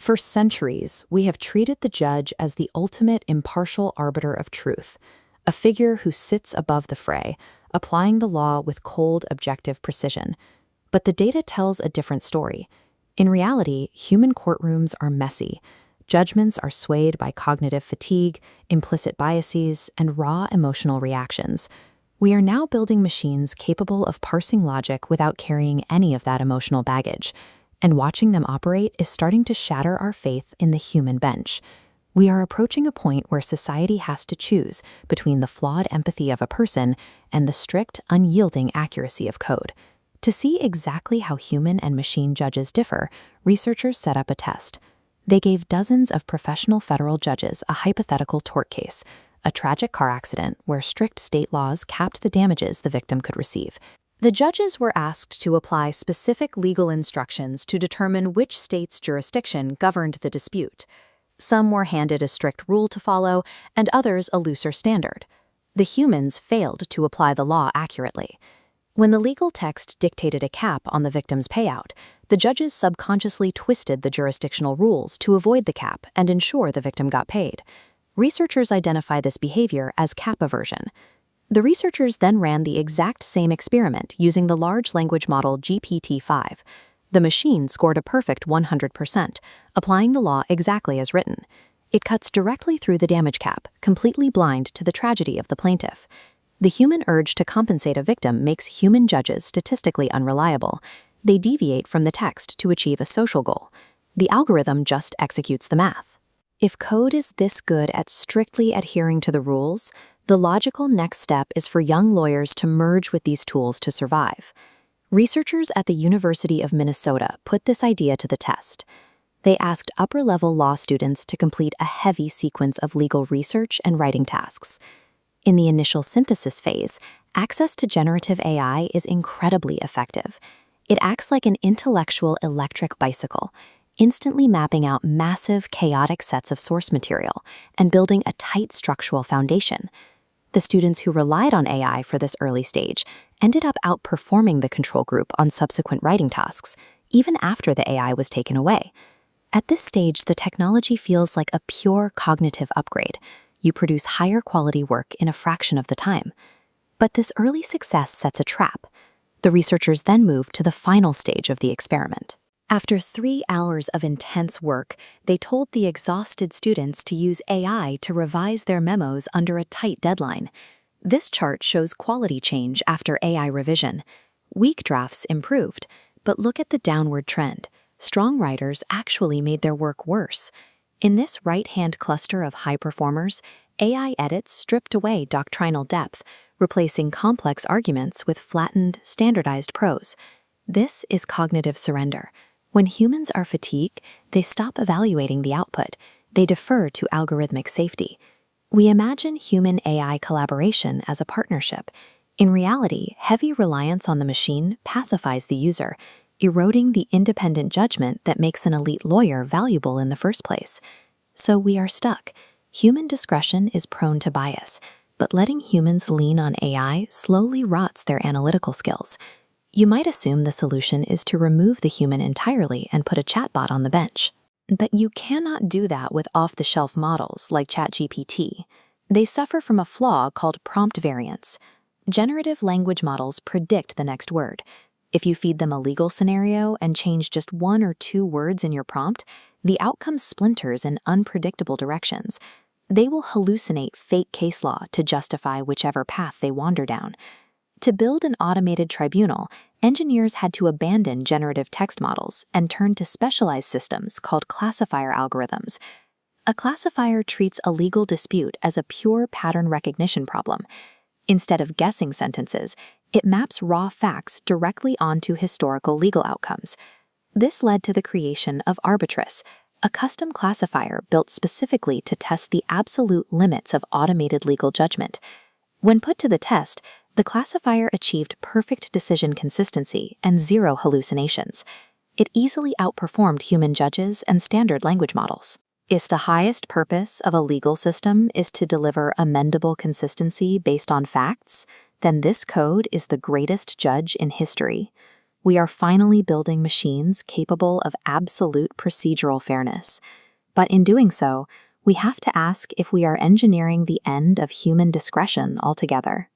For centuries, we have treated the judge as the ultimate impartial arbiter of truth, a figure who sits above the fray, applying the law with cold, objective precision. But the data tells a different story. In reality, human courtrooms are messy. Judgments are swayed by cognitive fatigue, implicit biases, and raw emotional reactions. We are now building machines capable of parsing logic without carrying any of that emotional baggage. And watching them operate is starting to shatter our faith in the human bench. We are approaching a point where society has to choose between the flawed empathy of a person and the strict, unyielding accuracy of code. To see exactly how human and machine judges differ, researchers set up a test. They gave dozens of professional federal judges a hypothetical tort case, a tragic car accident where strict state laws capped the damages the victim could receive. The judges were asked to apply specific legal instructions to determine which state's jurisdiction governed the dispute. Some were handed a strict rule to follow, and others a looser standard. The humans failed to apply the law accurately. When the legal text dictated a cap on the victim's payout, the judges subconsciously twisted the jurisdictional rules to avoid the cap and ensure the victim got paid. Researchers identify this behavior as cap aversion. The researchers then ran the exact same experiment using the large language model GPT-5. The machine scored a perfect 100%, applying the law exactly as written. It cuts directly through the damage cap, completely blind to the tragedy of the plaintiff. The human urge to compensate a victim makes human judges statistically unreliable. They deviate from the text to achieve a social goal. The algorithm just executes the math. If code is this good at strictly adhering to the rules, the logical next step is for young lawyers to merge with these tools to survive. Researchers at the University of Minnesota put this idea to the test. They asked upper-level law students to complete a heavy sequence of legal research and writing tasks. In the initial synthesis phase, access to generative AI is incredibly effective. It acts like an intellectual electric bicycle, instantly mapping out massive, chaotic sets of source material and building a tight structural foundation. The students who relied on AI for this early stage ended up outperforming the control group on subsequent writing tasks, even after the AI was taken away. At this stage, the technology feels like a pure cognitive upgrade. You produce higher quality work in a fraction of the time. But this early success sets a trap. The researchers then moved to the final stage of the experiment. After 3 hours of intense work, they told the exhausted students to use AI to revise their memos under a tight deadline. This chart shows quality change after AI revision. Weak drafts improved, but look at the downward trend. Strong writers actually made their work worse. In this right-hand cluster of high performers, AI edits stripped away doctrinal depth, replacing complex arguments with flattened, standardized prose. This is cognitive surrender. When humans are fatigued, they stop evaluating the output. They defer to algorithmic safety. We imagine human-AI collaboration as a partnership. In reality, heavy reliance on the machine pacifies the user, eroding the independent judgment that makes an elite lawyer valuable in the first place. So we are stuck. Human discretion is prone to bias, but letting humans lean on AI slowly rots their analytical skills. You might assume the solution is to remove the human entirely and put a chatbot on the bench. But you cannot do that with off-the-shelf models like ChatGPT. They suffer from a flaw called prompt variance. Generative language models predict the next word. If you feed them a legal scenario and change just 1 or 2 words in your prompt, the outcome splinters in unpredictable directions. They will hallucinate fake case law to justify whichever path they wander down. To build an automated tribunal, engineers had to abandon generative text models and turn to specialized systems called classifier algorithms. A classifier treats a legal dispute as a pure pattern recognition problem. Instead of guessing sentences, it maps raw facts directly onto historical legal outcomes. This led to the creation of Arbitris, a custom classifier built specifically to test the absolute limits of automated legal judgment. When put to the test, the classifier achieved perfect decision consistency and 0 hallucinations. It easily outperformed human judges and standard language models. If the highest purpose of a legal system is to deliver amendable consistency based on facts, then this code is the greatest judge in history. We are finally building machines capable of absolute procedural fairness. But in doing so, we have to ask if we are engineering the end of human discretion altogether.